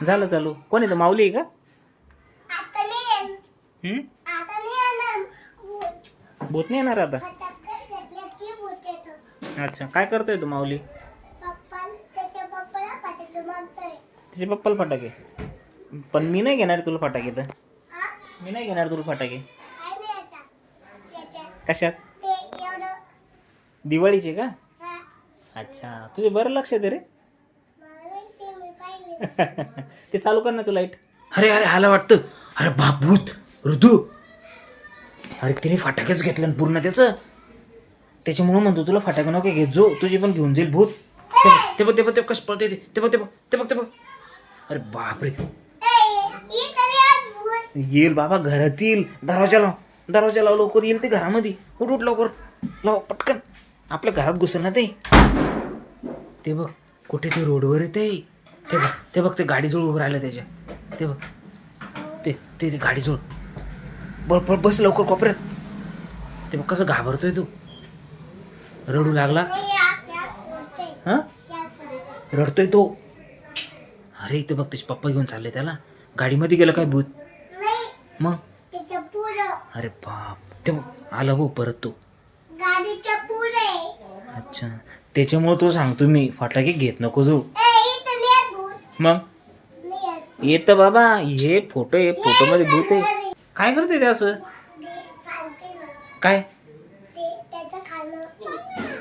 झालं चालू. कोण आहे तो? माऊली आहे का? आता नाही हम्म? आता नाही येणार भूत. भूत नाही येणार आता. फटाके घेतले की भूत येतं. अच्छा, काय करतोय तू माऊली? त्याच्या पप्पाला फटाके मागतोय. तिचे पप्पाला फटाके. पण मी नाही घेणार तुला फटाके. तर हा? मी नाही घेणार तुला फटाके. काय नाही याच्यात कशात? ते एवढं. दिवाळीचे का? हा. अच्छा, तुझे बरं लक्ष दे रे. मला माहिती, मी पाहिलं. ते चालू कर ना तू लाईट. अरे अरे आला वाटतं. अरे बाप भूत ऋतू. अरे तिने फटाकेच घेतलं ना पूर्ण त्याचं. त्याच्यामुळे म्हणतो तुला फटाके नको घेत जो, तुझी पण घेऊन जाईल भूत. ते बघ ते बघ ते कश पळते ते बघ ते बघ ते बघ ते बघ. अरे बापरे, ये तरी आज भूत. येईल बाबा घरात येईल. दरवाजा लाव लवकर. येईल ते घरामध्ये. उठ लवकर लाव पटकन. आपल्या घरात घुसल ना ते. ते बघ कुठे ते रोडवर येते. ते बघ ते गाडीजवळ उभं राहिलं त्याच्या. ते बघ ते ते ते गाडीजवळ. बस लवकर कोपऱ्यात. ते बघ कसं घाबरतोय तू. रडू लागला. नाही, याच बोलते. हा याच बोलते. रडतोय तो. अरे इथे बघ त्याचे पप्पा घेऊन चालले त्याला. गाडीमध्ये गेलं काय भूत. नाही, मग त्याच्या पुढं. अरे बाप ते बघ आला भाऊ परत तो. गाडीच्या पुढे. अच्छा, त्याच्यामुळे तो सांगतो मी फटाके घेत नको जाऊ. इथं नाही येत भूत. मग नाही येत. येतं बाबा. हे फोटो आहे. फोटो मध्ये भूत आहे. काय करते ते असं? ते चालते ना. काय ते त्याचं खाणं.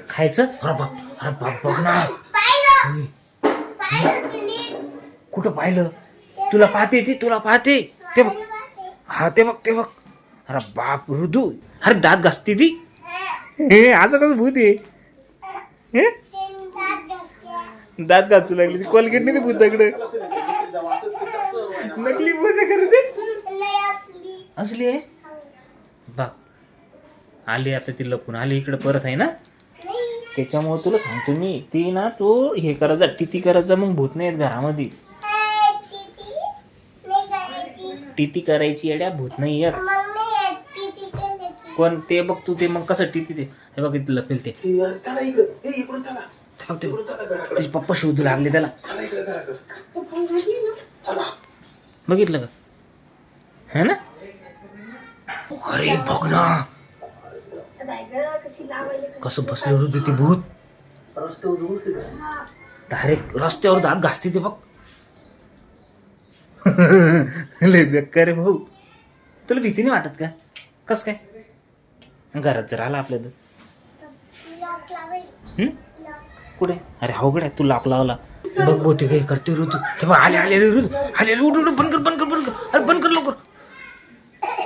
खायचं? अरे बाप बघ ना. पाहिलं. ओय, पाहिलं तिने. कुठं पाहिलं? तुला पाहते ती तुला पाहते. ते बघ. हा ते बघ. अरे बाप ऋतू. अरे दात घासते ती. हे असं कसं भूत आहे? हे? दात घासू लागली ती. कोलगेट नाही ते भूताकडे. नकली भूत आहे खरं ते. असली आहे बघ. आली आता ती लपून आली इकडे परत आहे ना. त्याच्यामुळे तुला सांगतो मी ती ना तू हे करायचा टिती करायचा. मग भूत नाही येत घरामध्ये. टिती करायची येड्या. भूत नाही येत. कोण ते बघ तू. ते मग कसं टिती ते. हे बघ इथं लपेल ते. चला इकडून चला. ते बघ त्याचे पप्पा शोधू लागले त्याला. बघितलं का? है ना. अरे बघ ना कसं बसलं होतं ते भूत. डायरेक्ट रस्त्यावर दात घासते ते बघ. लय बेकार रे भाऊ. तुला भीती नाही वाटत का? कस काय घरात जर आला आपल्या तर? कुठे? अरे अवघड आहे. तू लाक लावला बघ. बोते काही करते ऋतू. तेव्हा आले ऋतू. आले उठ बंद कर. अरे बंद कर लवकर.